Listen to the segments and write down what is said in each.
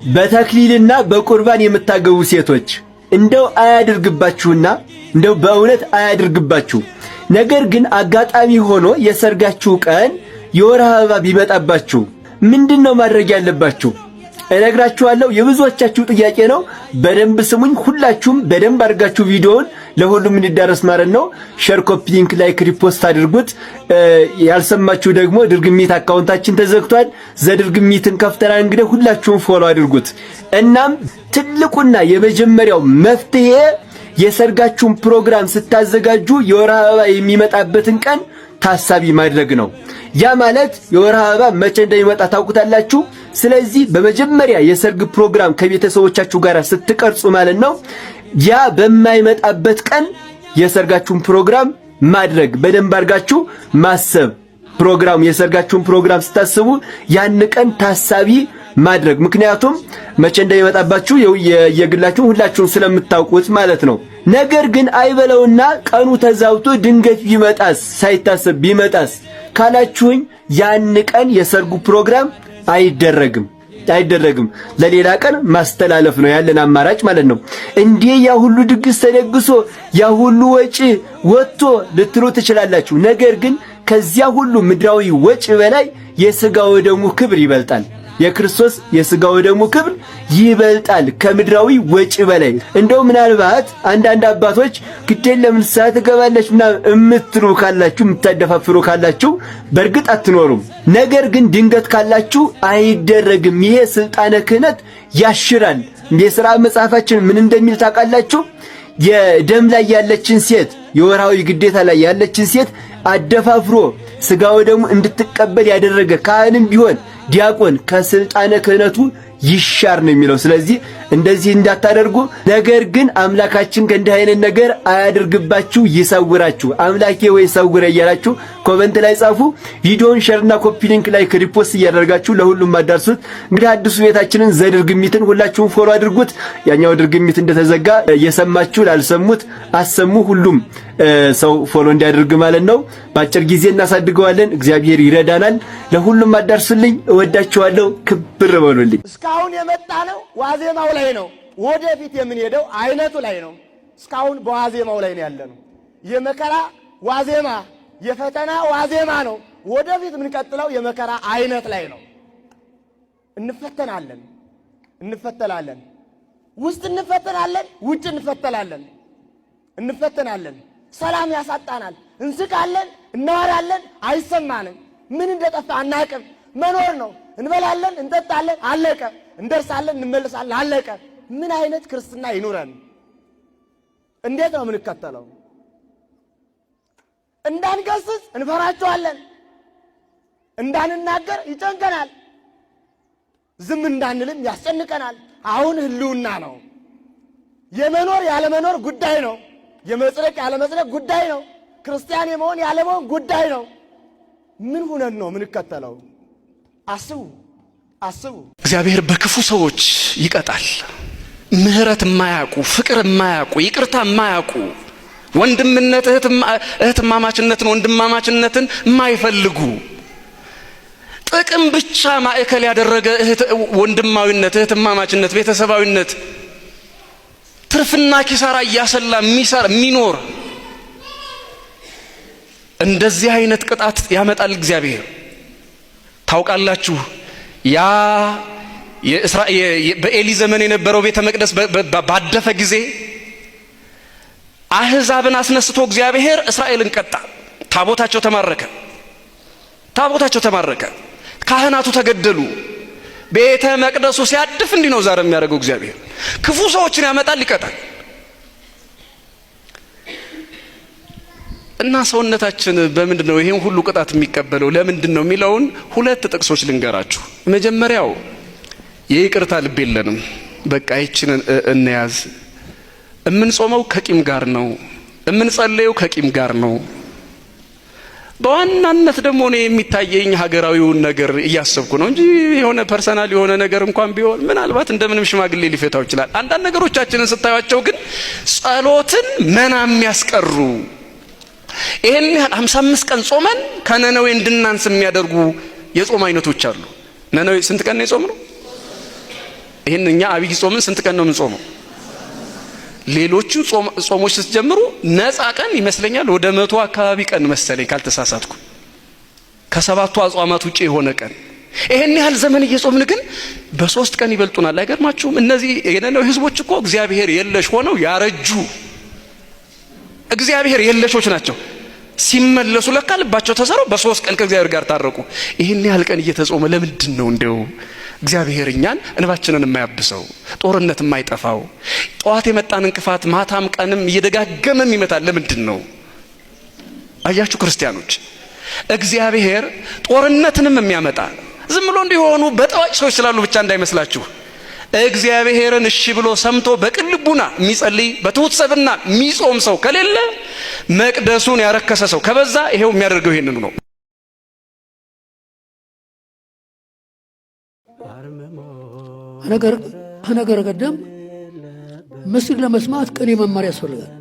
በተክሊልና በቁርባን የምታገቡ ሴቶች እንደው አያድርግባችሁና እንደው በእውነት አያድርግባችሁ። ነገር ግን አጋጣሚ ሆኖ የሰርጋችሁ ቀን የወር አበባ ቢመጣባችሁ ምንድነው ማድረግ ያለባችሁ? እነግራችኋለሁ። የብዙዎቻችሁ ጥያቄ ነው። በደንብ ስሙኝ። ሁላችሁም በደንብ አድርጋችሁ ቪዲዮውን ለሁሉም እንዲዳረስ ማለት ነው ሼር፣ ኮፒ ሊንክ፣ ላይክ፣ ሪፖስት አድርጉት። ያልሰማችሁ ደግሞ ድርግሚት አካውንታችን ተዘግቷል። ዘድርግሚትን ከፍተናል። እንግዲህ ሁላችሁም ፎሎ አድርጉት። እናም ትልቁና የመጀመሪያው መፍትሄ የሰርጋችሁን ፕሮግራም ስታዘጋጁ የወር አበባ የሚመጣበትን ቀን ታሳቢ ማድረግ ነው። ያ ማለት የወር አበባ መቼ እንደሚመጣ ታውቁታላችሁ። ስለዚህ በመጀመሪያ የሰርግ ፕሮግራም ከቤተሰቦቻችሁ ጋር ስትቀርጹ ማለት ነው ያ በማይመጣበት ቀን የሰርጋችሁን ፕሮግራም ማድረግ፣ በደንብ አድርጋችሁ ማሰብ። የሰርጋችሁን ፕሮግራም ስታስቡ ያን ቀን ታሳቢ ማድረግ። ምክንያቱም መቼ እንደሚመጣባችሁ የግላችሁ ሁላችሁም ስለምታውቁት ማለት ነው። ነገር ግን አይበለውና ቀኑ ተዛውቶ ድንገት ቢመጣስ፣ ሳይታሰብ ቢመጣስ ካላችሁኝ ያን ቀን የሰርጉ ፕሮግራም አይደረግም። ለሌላ ቀን ማስተላለፍ ነው ያለን አማራጭ ማለት ነው። እንዴ ያ ሁሉ ድግስ ተደግሶ ያ ሁሉ ወጪ ወጥቶ ልትሉ ትችላላችሁ። ነገር ግን ከዚያ ሁሉ ምድራዊ ወጪ በላይ የሥጋው ደሙ ክብር ይበልጣል። የክርስቶስ የሥጋው ደሙ ክብር ይበልጣል ከምድራዊ ወጪ በላይ። እንደው ምናልባት አንዳንድ አባቶች ግዴን ለምን ሰዓት ገባለችና እምትሉ ካላችሁ፣ የምታደፋፍሩ ካላችሁ በእርግጥ አትኖሩም። ነገር ግን ድንገት ካላችሁ አይደረግም። ይሄ ስልጣነ ክህነት ያሽራል። የሥራ መጽሐፋችን ምን እንደሚል ታውቃላችሁ? የደም ላይ ያለችን ሴት፣ የወርሃዊ ግዴታ ላይ ያለችን ሴት አደፋፍሮ ሥጋው ደሙ እንድትቀበል ያደረገ ካህንም ቢሆን ዲያቆን ከስልጣነ ክህነቱ ይሻር ነው የሚለው። ስለዚህ እንደዚህ እንዳታደርጉ። ነገር ግን አምላካችን ከእንዲህ አይነት ነገር አያድርግባችሁ፣ ይሰውራችሁ። አምላኬ ወይ ሰውረ እያላችሁ ኮሜንት ላይ ጻፉ። ቪዲዮውን ሼርና ኮፒ ሊንክ ላይ ሪፖስት እያደረጋችሁ ለሁሉም አዳርሱት። እንግዲህ አዲሱ ቤታችንን ዘድርግሚትን ሁላችሁም ፎሎ አድርጉት። ያኛው ድርግሚት እንደተዘጋ የሰማችሁ ላልሰሙት አሰሙ። ሁሉም ሰው ፎሎ እንዲያደርግ ማለት ነው። በአጭር ጊዜ እናሳድገዋለን። እግዚአብሔር ይረዳናል። ለሁሉም አዳርሱልኝ። እወዳችኋለሁ። ክብር በሉልኝ። እስካሁን የመጣ ነው ዋዜማው ላይ ነው። ወደፊት የምንሄደው አይነቱ ላይ ነው። እስካሁን በዋዜማው ላይ ነው ያለነው። የመከራ ዋዜማ፣ የፈተና ዋዜማ ነው። ወደፊት የምንቀጥለው የመከራ አይነት ላይ ነው። እንፈተናለን። ውስጥ እንፈተናለን፣ ውጭ እንፈተናለን። ሰላም ያሳጣናል። እንስቃለን፣ እናወራለን፣ አይሰማንም። ምን እንደጠፋ አናቅም። መኖር ነው። እንበላለን፣ እንጠጣለን፣ አለቀ። እንደርሳለን፣ እንመለሳለን፣ አለቀ። ምን አይነት ክርስትና ይኑረን? እንዴት ነው የምንከተለው? እንዳንገስጽ እንፈራቸዋለን፣ እንዳንናገር ይጨንቀናል፣ ዝም እንዳንልም ያስጨንቀናል። አሁን ህልውና ነው። የመኖር ያለመኖር ጉዳይ ነው። የመጽደቅ ያለመጽደቅ ጉዳይ ነው። ክርስቲያን የመሆን ያለመሆን ጉዳይ ነው። ምን ሆነን ነው የምንከተለው? አስቡ። እግዚአብሔር በክፉ ሰዎች ይቀጣል። ምህረት የማያውቁ፣ ፍቅር የማያውቁ፣ ይቅርታ የማያውቁ፣ ወንድምነት እህትማማችነትን ወንድማማችነትን የማይፈልጉ፣ ጥቅም ብቻ ማዕከል ያደረገ ወንድማዊነት፣ እህትማማችነት፣ ቤተሰባዊነት ትርፍና ኪሳራ እያሰላ የሚኖር እንደዚህ አይነት ቅጣት ያመጣል እግዚአብሔር። ታውቃላችሁ ያ በኤሊ ዘመን የነበረው ቤተ መቅደስ ባደፈ ጊዜ አህዛብን አስነስቶ እግዚአብሔር እስራኤልን ቀጣ። ታቦታቸው ተማረከ። ካህናቱ ተገደሉ። ቤተ መቅደሱ ሲያድፍ እንዲህ ነው ዛሬ የሚያደርገው እግዚአብሔር። ክፉ ሰዎችን ያመጣል፣ ይቀጣል። እና ሰውነታችን በምንድነው ይሄን ሁሉ ቅጣት የሚቀበለው ለምንድን ነው የሚለውን ሁለት ጥቅሶች ልንገራችሁ። መጀመሪያው የይቅርታ ልብ የለንም። በቃ ይችን እንያዝ። እምንጾመው ከቂም ጋር ነው፣ እምንጸልየው ከቂም ጋር ነው። በዋናነት ደግሞ ነው የሚታየኝ ሀገራዊውን ነገር እያሰብኩ ነው እንጂ የሆነ ፐርሰናል የሆነ ነገር እንኳን ቢሆን ምናልባት እንደምንም ሽማግሌ ሊፈታው ይችላል። አንዳንድ ነገሮቻችንን ስታዩአቸው ግን ጸሎትን መና የሚያስቀሩ ይሄን 55 ቀን ጾመን ከነነዌ እንድናንስ የሚያደርጉ የጾም አይነቶች አሉ። ነነዌ ስንት ቀን ነው የጾምነው? ይሄን እኛ አብይ ጾምን ስንት ቀን ነው የምንጾመው? ሌሎቹ ጾሞች ስትጀምሩ ነፃ ቀን ይመስለኛል ወደ 100 አካባቢ ቀን መሰለኝ ካልተሳሳትኩ፣ ከሰባቱ አጽዋማት ውጪ የሆነ ቀን። ይሄን ያህል ዘመን እየጾምን ግን በ3 ቀን ይበልጡናል። አይገርማችሁም? እነዚህ የነነዌ ህዝቦች እኮ እግዚአብሔር የለሽ ሆነው ያረጁ እግዚአብሔር የለሾች ናቸው። ሲመለሱ ለካ ልባቸው ተሰረው በ3 ቀን ከእግዚአብሔር ጋር ታረቁ። ይሄን ያህል ቀን እየተጾመ ለምንድን ነው እንደው እግዚአብሔር እኛን እንባችንን የማያብሰው ጦርነት የማይጠፋው? ጠዋት የመጣን እንቅፋት ማታም ቀንም እየደጋገመም ይመታል። ለምንድን ነው? አያችሁ ክርስቲያኖች፣ እግዚአብሔር ጦርነትንም የሚያመጣ ዝም ብሎ እንዲሆኑ በጠዋጭ ሰዎች ስላሉ ብቻ እንዳይመስላችሁ። እግዚአብሔርን እሺ ብሎ ሰምቶ በቅን ልቡና የሚጸልይ በትሁት ሰብና የሚጾም ሰው ከሌለ መቅደሱን ያረከሰ ሰው ከበዛ ይሄው የሚያደርገው ይሄንኑ ነው። ነገር ቀደም ምስል ለመስማት ቅኔ መማር ያስፈልጋል።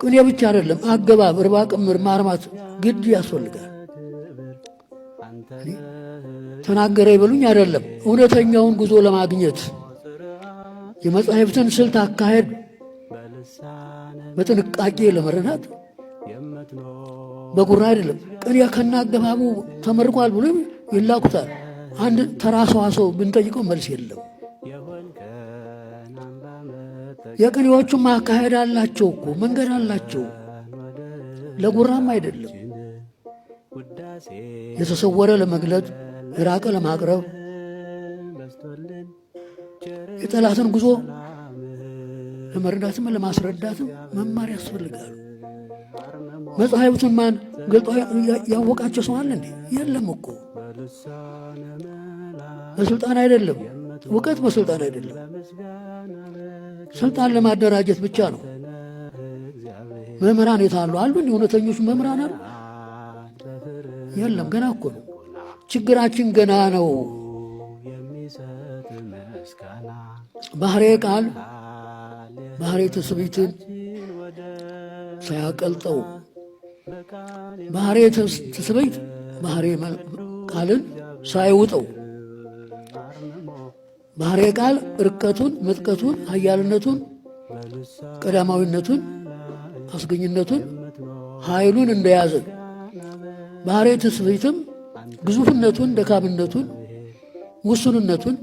ቅኔ ብቻ አይደለም፣ አገባብ፣ እርባ ቅምር ማርማት ግድ ያስፈልጋል። ተናገረ ይበሉኝ አይደለም፣ እውነተኛውን ጉዞ ለማግኘት የመጻሕፍትን ስልት አካሄድ በጥንቃቄ ለመረዳት በጉራ አይደለም። ቅኔ ከናገባቡ ተመርቋል ብሎ ይላኩታል። አንድ ተራ ሰው ብንጠይቀው መልስ የለም። የቅኔዎቹም ማካሄድ አላቸው እኮ መንገድ አላቸው። ለጉራም አይደለም። የተሰወረ ለመግለጥ የራቀ ለማቅረብ የጠላትን ጉዞ ለመረዳትም ለማስረዳትም መማር ያስፈልጋል። መጽሐፍቱን ማን ገልጦ ያወቃቸው ሰው አለ እንዴ? የለም እኮ። በስልጣን አይደለም፣ እውቀት በስልጣን አይደለም። ስልጣን ለማደራጀት ብቻ ነው። መምህራን የታሉ አሉ? እውነተኞች መምህራን አሉ? የለም። ገና እኮ ነው ችግራችን፣ ገና ነው። ባህሬ ቃል ባህሬ ትስብእትን ሳያቀልጠው ባህሬ ትስብእት ባህሬ ቃልን ሳይውጠው ባህሬ ቃል እርቀቱን፣ ምጥቀቱን፣ ኃያልነቱን፣ ቀዳማዊነቱን፣ አስገኝነቱን፣ ኃይሉን እንደያዘ ባህሬ ትስብእትም ግዙፍነቱን፣ ደካምነቱን፣ ውሱንነቱን፣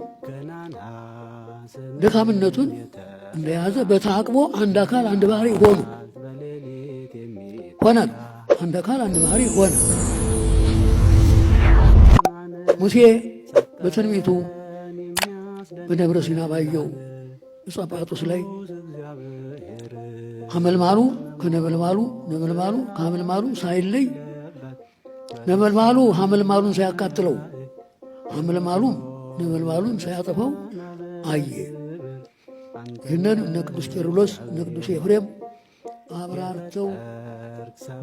ደካምነቱን እንደያዘ በታቅቦ አንድ አካል አንድ ባህሪ ሆነ። አንድ አካል አንድ ባህሪ ሆነ። ሙሴ በትንቢቱ በደብረ ሲና ባየው ዕፀ ጳጦስ ላይ ሐመልማሉ ከነበልባሉ ነበልባሉ ከሐመልማሉ ሳይለይ ነበልባሉ ሐመልማሉን ሳያቃጥለው ሐመልማሉም ነበልባሉን ሳያጠፋው አየ። ይህንን እነ ቅዱስ ቄርሎስ እነ ቅዱስ ኤፍሬም አብራርተው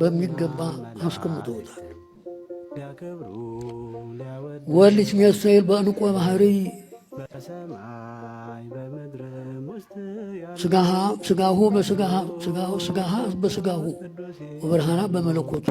በሚገባ አስቀምጠውታል። ወልት ሚያስተይል በእንቆ ባህሪ ስጋሁ በስጋሁ ወበርሃና በመለኮቱ።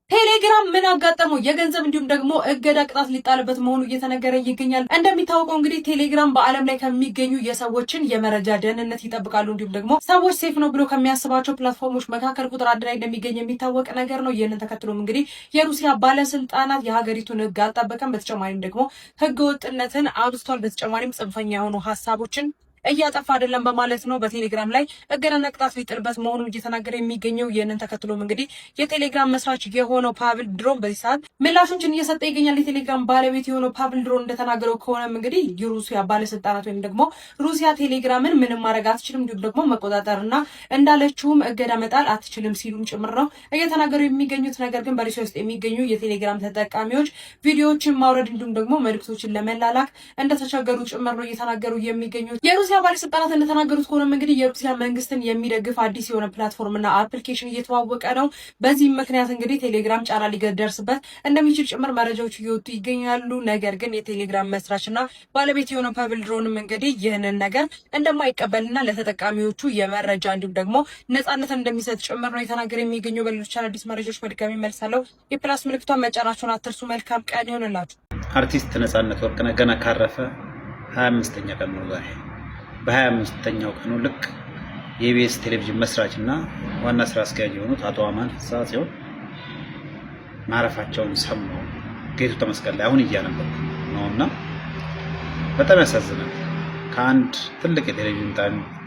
ቴሌግራም ምን አጋጠመው? የገንዘብ እንዲሁም ደግሞ እገዳ ቅጣት ሊጣልበት መሆኑ እየተነገረ ይገኛል። እንደሚታወቀው እንግዲህ ቴሌግራም በዓለም ላይ ከሚገኙ የሰዎችን የመረጃ ደህንነት ይጠብቃሉ እንዲሁም ደግሞ ሰዎች ሴፍ ነው ብሎ ከሚያስባቸው ፕላትፎርሞች መካከል ቁጥር 1 ላይ እንደሚገኝ የሚታወቅ ነገር ነው። ይህንን ተከትሎም እንግዲህ የሩሲያ ባለስልጣናት የሀገሪቱን ሕግ አልጠበቀም፣ በተጨማሪም ደግሞ ሕገ ወጥነትን አብዝቷል፣ በተጨማሪም ጽንፈኛ የሆኑ ሀሳቦችን እያጠፋ አይደለም በማለት ነው በቴሌግራም ላይ እገዳና ቅጣት ሊጥልበት መሆኑን እየተናገረ የሚገኘው። ይህንን ተከትሎም እንግዲህ የቴሌግራም መስራች የሆነው ፓቭል ድሮን በዚህ ሰዓት ምላሾችን እየሰጠ ይገኛል። የቴሌግራም ባለቤት የሆነው ፓቭል ድሮን እንደተናገረው ከሆነም እንግዲህ የሩሲያ ባለስልጣናት ወይም ደግሞ ሩሲያ ቴሌግራምን ምንም ማድረግ አትችልም፣ እንዲሁም ደግሞ መቆጣጠርና እንዳለችውም እገዳ መጣል አትችልም ሲሉም ጭምር ነው እየተናገሩ የሚገኙት። ነገር ግን በሩሲያ ውስጥ የሚገኙ የቴሌግራም ተጠቃሚዎች ቪዲዮዎችን ማውረድ እንዲሁም ደግሞ መልእክቶችን ለመላላክ እንደተቸገሩ ጭምር ነው እየተናገሩ የሚገኙት። የሩሲያ ባለስልጣናት እንደተናገሩት ከሆነም እንግዲህ የሩሲያ መንግስትን የሚደግፍ አዲስ የሆነ ፕላትፎርምና አፕሊኬሽን እየተዋወቀ ነው። በዚህም ምክንያት እንግዲህ ቴሌግራም ጫና ሊደርስበት እንደሚችል ጭምር መረጃዎች እየወጡ ይገኛሉ። ነገር ግን የቴሌግራም መስራችና ባለቤት የሆነው ፓቭል ድሮንም እንግዲህ ይህንን ነገር እንደማይቀበልና ለተጠቃሚዎቹ የመረጃ እንዲሁም ደግሞ ነጻነት እንደሚሰጥ ጭምር ነው የተናገረ የሚገኘው። በሌሎች አዳዲስ መረጃዎች በድጋሚ መልሳለሁ። የፕላስ ምልክቷን መጫናችሁን አትርሱ። መልካም ቀን ይሆንላችሁ። አርቲስት ነጻነት ወርቅነህ ገና ካረፈ 25ኛ ቀን ነው ዛሬ። በ25ኛው ቀኑ ልክ የኢቢኤስ ቴሌቪዥን መስራችና ዋና ስራ አስኪያጅ የሆኑት አቶ አማን ፍስሐ ሲሆን ማረፋቸውን ሰማሁ። ጌቱ ተመስገን ላይ አሁን እያነበብኩ ነውና በጣም ያሳዝናል። ከአንድ ትልቅ የቴሌቪዥን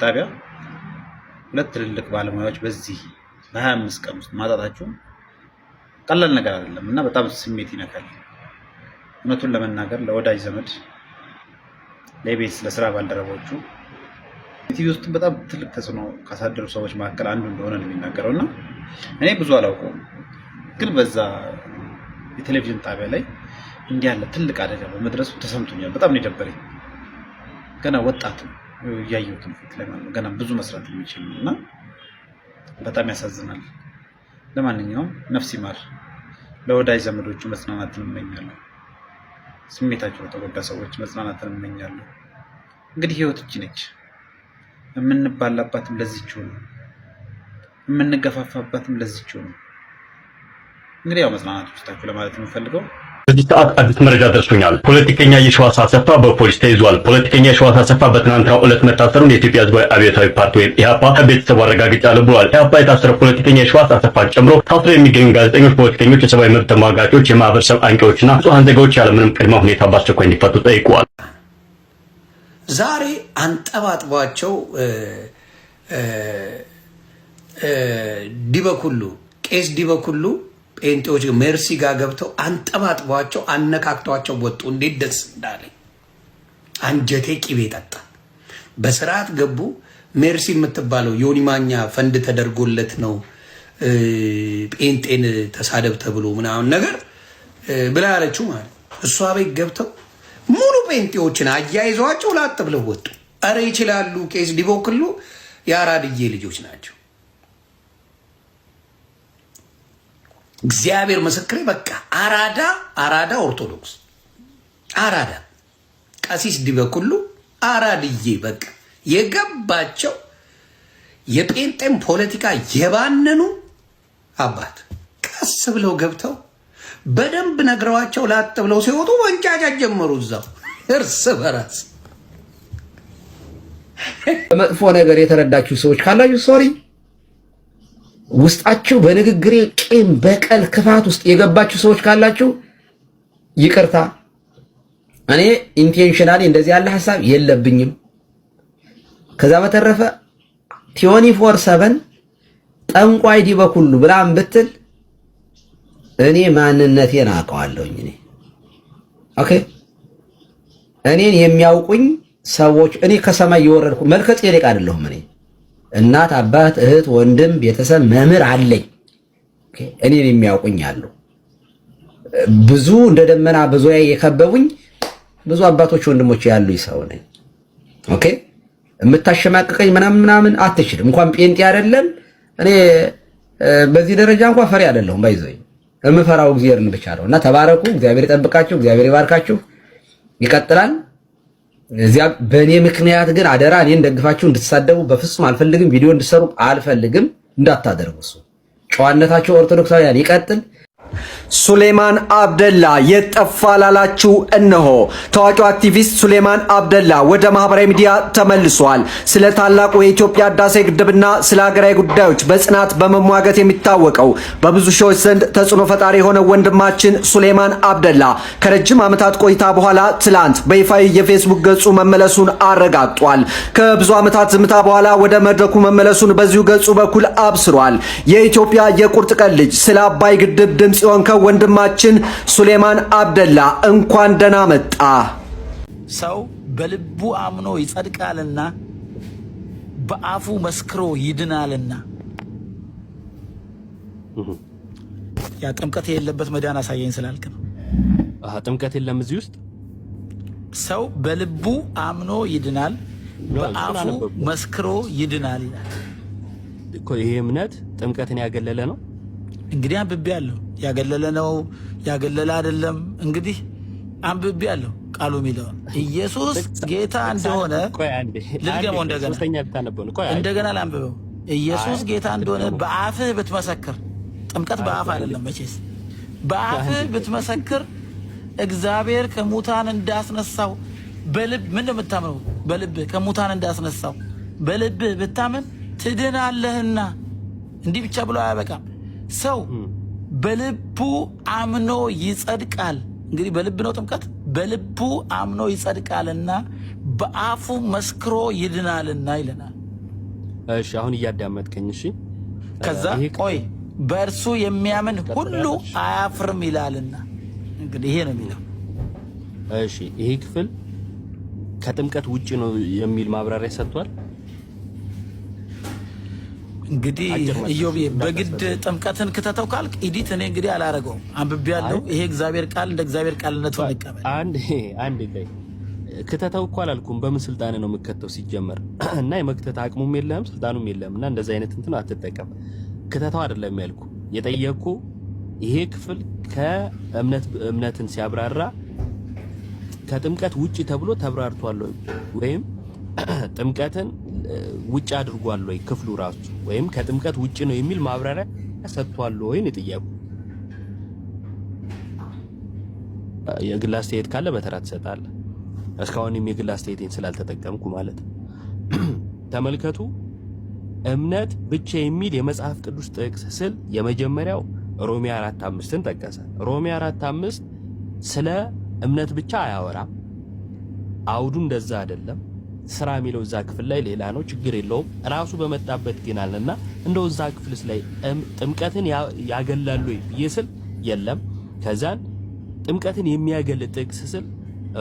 ጣቢያ ሁለት ትልልቅ ባለሙያዎች በዚህ በ25 ቀን ውስጥ ማጣታቸው ቀላል ነገር አይደለም እና በጣም ስሜት ይነካል። እውነቱን ለመናገር ለወዳጅ ዘመድ፣ ለኢቢኤስ፣ ለስራ ባልደረቦቹ ቲቪ ውስጥ በጣም ትልቅ ተጽዕኖ ካሳደሩ ሰዎች መካከል አንዱ እንደሆነ ነው የሚናገረውና እኔ ብዙ አላውቀውም፣ ግን በዛ የቴሌቪዥን ጣቢያ ላይ እንዲህ ያለ ትልቅ አደጋ በመድረሱ ተሰምቶኛል። በጣም ነው የደበረኝ። ገና ወጣት ነው ያየሁት ፊት ላይ ማለት ገና ብዙ መስራት የሚችል እና በጣም ያሳዝናል። ለማንኛውም ነፍስ ይማር። ለወዳጅ ዘመዶቹ መጽናናትን እመኛለሁ። ስሜታቸው ለተጎዳ ሰዎች መጽናናትን እመኛለሁ። እንግዲህ ህይወት እቺ ነች። የምንባላባትም ለዚህች ነው፣ የምንገፋፋባትም ለዚህች ነው። እንግዲህ ያው መጽናናት ውስጣችሁ ለማለት ነው የምፈልገው። በዚህ ሰዓት አዲስ መረጃ ደርሶኛል። ፖለቲከኛ የሺዋስ አሰፋ በፖሊስ ተይዟል። ፖለቲከኛ የሺዋስ አሰፋ በትናንትናው ዕለት መታሰሩን የኢትዮጵያ ሕዝባዊ አብዮታዊ ፓርቲ ወይም ኢህአፓ ቤተሰቡ አረጋግጫለሁ ብሏል። ኢህአፓ የታሰረው ፖለቲከኛ የሺዋስ አሰፋን ጨምሮ ታስረው የሚገኙ ጋዜጠኞች፣ ፖለቲከኞች፣ የሰብአዊ መብት ተሟጋቾች፣ የማህበረሰብ አንቂዎችና ንጹሃን ዜጋዎች ያለምንም ቅድመ ሁኔታ በአስቸኳይ እንዲፈቱ ጠይቀዋል። ዛሬ አንጠባጥቧቸው ዲበኩሉ ቄስ ዲበኩሉ ጴንጤዎች ሜርሲ ጋር ገብተው አንጠባጥቧቸው አነካክቷቸው ወጡ። እንዴት ደስ እንዳለኝ! አንጀቴ ቂቤ ጠጣ። በስርዓት ገቡ። ሜርሲ የምትባለው ዮኒ ማኛ ፈንድ ተደርጎለት ነው ጴንጤን ተሳደብ ተብሎ ምናምን ነገር ብላ ያለችው ማለት እሷ ቤት ገብተው ሙሉ ጴንጤዎችን አያይዘዋቸው ላጥ ብለው ወጡ። አረ ይችላሉ። ቄስ ዲበኩሉ የአራድዬ ልጆች ናቸው። እግዚአብሔር ምስክሬ። በቃ አራዳ ኦርቶዶክስ አራዳ ቀሲስ ዲበኩሉ አራድዬ በቃ የገባቸው የጴንጤም ፖለቲካ የባነኑ አባት ቀስ ብለው ገብተው በደንብ ነግረዋቸው ላጥ ብለው ሲወጡ ወንጫጫት ጀመሩ። እዛው እርስ በራስ መጥፎ ነገር የተረዳችሁ ሰዎች ካላችሁ ሶሪ፣ ውስጣችሁ በንግግሬ ቂም፣ በቀል፣ ክፋት ውስጥ የገባችሁ ሰዎች ካላችሁ ይቅርታ። እኔ ኢንቴንሽናሊ እንደዚህ ያለ ሐሳብ የለብኝም። ከዛ በተረፈ 24/7 ጠንቋይ ዲበኩሉ ብላም ብትል እኔ ማንነቴን አውቀዋለሁኝ። እኔ ኦኬ፣ እኔን የሚያውቁኝ ሰዎች እኔ ከሰማይ የወረድኩ መልከ ጼዴቅ አይደለሁም። እኔ እናት፣ አባት፣ እህት፣ ወንድም፣ ቤተሰብ፣ መምህር አለኝ። ኦኬ፣ እኔን የሚያውቁኝ አሉ። ብዙ እንደ ደመና በዙሪያ የከበቡኝ ብዙ አባቶች ወንድሞች ያሉኝ ሰው ነኝ። ኦኬ፣ የምታሸማቅቀኝ ምናምን አትችልም። እንኳን ጴንጤ አይደለም እኔ በዚህ ደረጃ እንኳን ፈሪ አይደለሁም። ባይዘኝ የምፈራው እግዚአብሔርን ብቻ ነው። እና ተባረኩ። እግዚአብሔር ይጠብቃችሁ፣ እግዚአብሔር ይባርካችሁ። ይቀጥላል። እዚያ በእኔ ምክንያት ግን አደራ እኔን ደግፋችሁ እንድትሳደቡ በፍጹም አልፈልግም። ቪዲዮ እንድትሰሩ አልፈልግም። እንዳታደርጉ። እሱ ጨዋነታቸው ኦርቶዶክሳውያን ይቀጥል። ሱሌማን አብደላ የጠፋ ላላችሁ እነሆ ታዋቂው አክቲቪስት ሱሌማን አብደላ ወደ ማህበራዊ ሚዲያ ተመልሷል። ስለ ታላቁ የኢትዮጵያ ህዳሴ ግድብና ስለ ሀገራዊ ጉዳዮች በጽናት በመሟገት የሚታወቀው በብዙ ሺዎች ዘንድ ተጽዕኖ ፈጣሪ የሆነው ወንድማችን ሱሌማን አብደላ ከረጅም ዓመታት ቆይታ በኋላ ትላንት በይፋዊ የፌስቡክ ገጹ መመለሱን አረጋግጧል። ከብዙ ዓመታት ዝምታ በኋላ ወደ መድረኩ መመለሱን በዚሁ ገጹ በኩል አብስሯል። የኢትዮጵያ የቁርጥ ቀን ልጅ ስለ አባይ ግድብ ድምጽ የሆንከው ወንድማችን ሱሌማን አብደላ እንኳን ደህና መጣ። ሰው በልቡ አምኖ ይጸድቃልና በአፉ መስክሮ ይድናልና። ያ ጥምቀት የሌለበት መዳን አሳየኝ ስላልክ ነው። ጥምቀት የለም እዚህ ውስጥ። ሰው በልቡ አምኖ ይድናል፣ በአፉ መስክሮ ይድናል ይላል እኮ። ይሄ እምነት ጥምቀትን ያገለለ ነው። እንግዲህ አንብቤ ያለው ያገለለ ነው ያገለለ አይደለም። እንግዲህ አንብቤ ያለው ቃሉ የሚለው ኢየሱስ ጌታ እንደሆነ ልድገመው እንደገና ላንብበው። ኢየሱስ ጌታ እንደሆነ በአፍህ ብትመሰክር፣ ጥምቀት በአፍ አይደለም መቼስ፣ በአፍህ ብትመሰክር እግዚአብሔር ከሙታን እንዳስነሳው በልብ ምን እንደምታምነው በልብህ ከሙታን እንዳስነሳው በልብህ ብታምን ትድናለህና። እንዲህ ብቻ ብሎ አያበቃም። ሰው በልቡ አምኖ ይጸድቃል። እንግዲህ በልብ ነው ጥምቀት። በልቡ አምኖ ይጸድቃልና በአፉ መስክሮ ይድናልና ይለናል። እሺ አሁን እያዳመጥከኝ? እሺ ከዛ ቆይ በእርሱ የሚያምን ሁሉ አያፍርም ይላልና። እንግዲህ ይሄ ነው የሚለው። እሺ ይሄ ክፍል ከጥምቀት ውጪ ነው የሚል ማብራሪያ ሰጥቷል። እንግዲህ ኢዮብ በግድ ጥምቀትን ክተተው ካልክ ኢዲት እኔ እንግዲህ አላረገውም፣ አንብቤያለሁ። ይሄ እግዚአብሔር ቃል እንደ እግዚአብሔር ቃልነቱ እንቀበል። አንድ ላይ ክተተው እኮ አላልኩም። በምን ስልጣን ነው የምከተው ሲጀመር? እና የመክተት አቅሙም የለም ስልጣኑም የለም። እና እንደዚህ አይነት እንትን አትጠቀም። ክተተው አይደለም ያልኩ። የጠየቅኩ ይሄ ክፍል ከእምነትን ሲያብራራ ከጥምቀት ውጪ ተብሎ ተብራርቷል ወይም ጥምቀትን ውጭ አድርጓል ወይ ክፍሉ ራሱ ወይም ከጥምቀት ውጭ ነው የሚል ማብራሪያ ሰጥቷል ወይ ነው ጥያቄው። የግል አስተያየት ካለ በተራ ትሰጣለህ። እስካሁንም የግል አስተያየቴን ስላልተጠቀምኩ ማለት ተመልከቱ። እምነት ብቻ የሚል የመጽሐፍ ቅዱስ ጥቅስ ስል የመጀመሪያው ሮሜ 4:5ን ጠቀሰ። ሮሜ 4:5 ስለ እምነት ብቻ አያወራም። አውዱ እንደዛ አይደለም። ስራ የሚለው እዛ ክፍል ላይ ሌላ ነው፣ ችግር የለውም። ራሱ በመጣበት ግን አለና እንደው እዛ ክፍልስ ላይ ጥምቀትን ያገላሉ ይስል የለም። ከዛን ጥምቀትን የሚያገል ጥቅስ ስል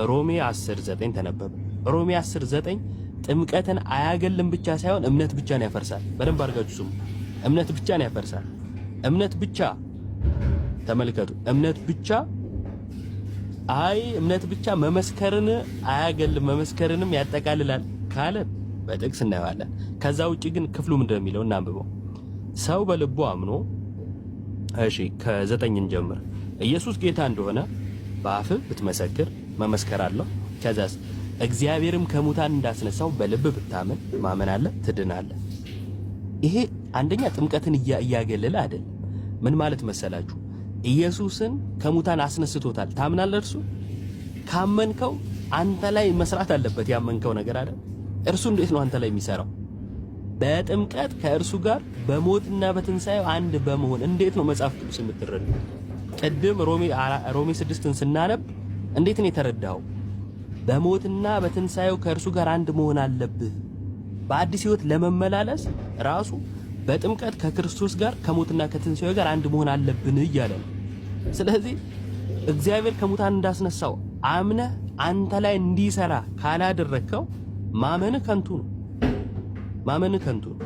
ሮሜ 10:9 ተነበበ። ሮሜ 10:9 ጥምቀትን አያገልም ብቻ ሳይሆን እምነት ብቻ ነው ያፈርሳል። በደንብ አድርጋችሁ ስሙ። እምነት ብቻ ነው ያፈርሳል። እምነት ብቻ ተመልከቱ። እምነት ብቻ እምነት ብቻ መመስከርን አያገልም መመስከርንም ያጠቃልላል ካለ በጥቅስ እናየዋለን። ከዛ ውጪ ግን ክፍሉ ምንድነው የሚለው እናንብበው። ሰው በልቡ አምኖ እሺ ከ9 ጀምር ኢየሱስ ጌታ እንደሆነ በአፍህ ብትመሰክር መመስከር አለው። ከዛስ እግዚአብሔርም ከሙታን እንዳስነሳው በልብ ብታምን ማመን አለ ትድናለህ። ይሄ አንደኛ ጥምቀትን እያገለለ አይደለም። ምን ማለት መሰላችሁ? ኢየሱስን ከሙታን አስነስቶታል። ታምናለህ? እርሱ ካመንከው አንተ ላይ መስራት አለበት። ያመንከው ነገር አይደል? እርሱ እንዴት ነው አንተ ላይ የሚሰራው? በጥምቀት ከእርሱ ጋር በሞትና በትንሳኤው አንድ በመሆን እንዴት ነው መጽሐፍ ቅዱስ የምትረዱ? ቅድም ሮሜ 6ን ስናነብ እንዴት ነው የተረዳው? በሞትና በትንሳኤው ከእርሱ ጋር አንድ መሆን አለብህ። በአዲስ ሕይወት ለመመላለስ ራሱ በጥምቀት ከክርስቶስ ጋር ከሞትና ከትንሳኤው ጋር አንድ መሆን አለብን እያለ ነው። ስለዚህ እግዚአብሔር ከሙታን እንዳስነሳው አምነህ አንተ ላይ እንዲሰራ ካላደረከው ማመንህ ከንቱ ነው። ማመንህ ከንቱ ነው።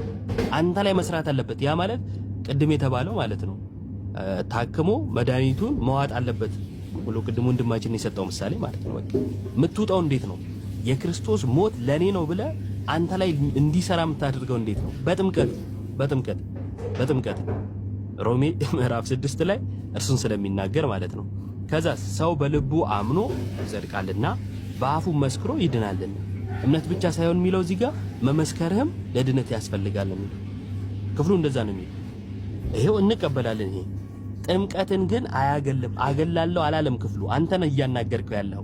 አንተ ላይ መስራት አለበት። ያ ማለት ቅድም የተባለው ማለት ነው። ታክሞ መድኃኒቱን መዋጥ አለበት ብሎ ቅድም ወንድማችን የሰጠው ምሳሌ ማለት ነው። በቃ የምትውጣው እንዴት ነው? የክርስቶስ ሞት ለኔ ነው ብለህ አንተ ላይ እንዲሰራ የምታደርገው እንዴት ነው? በጥምቀት ሮሜ ምዕራፍ 6 ላይ እርሱን ስለሚናገር ማለት ነው። ከዛ ሰው በልቡ አምኖ ይጸድቃልና በአፉ መስክሮ ይድናልና። እምነት ብቻ ሳይሆን የሚለው እዚህ ጋር መመስከርህም ለድነት ያስፈልጋል ነው። ክፍሉ እንደዛ ነው የሚለው። ይሄው እንቀበላለን። ይሄ ጥምቀትን ግን አያገልም። አገላለሁ አላለም ክፍሉ። አንተ ነህ እያናገርከው ያለው።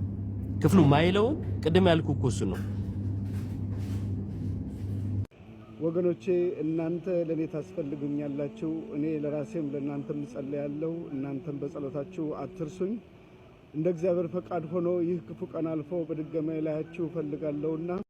ክፍሉ ማይለውን ቅድም ያልኩህ እኮ እሱ ነው። ወገኖቼ እናንተ ለኔ ታስፈልጉኛላችሁ፣ እኔ ለራሴም ለእናንተም እጸልያለሁ። እናንተም በጸሎታችሁ አትርሱኝ። እንደ እግዚአብሔር ፈቃድ ሆኖ ይህ ክፉ ቀን አልፎ በድጋሚ ላያችሁ እፈልጋለሁና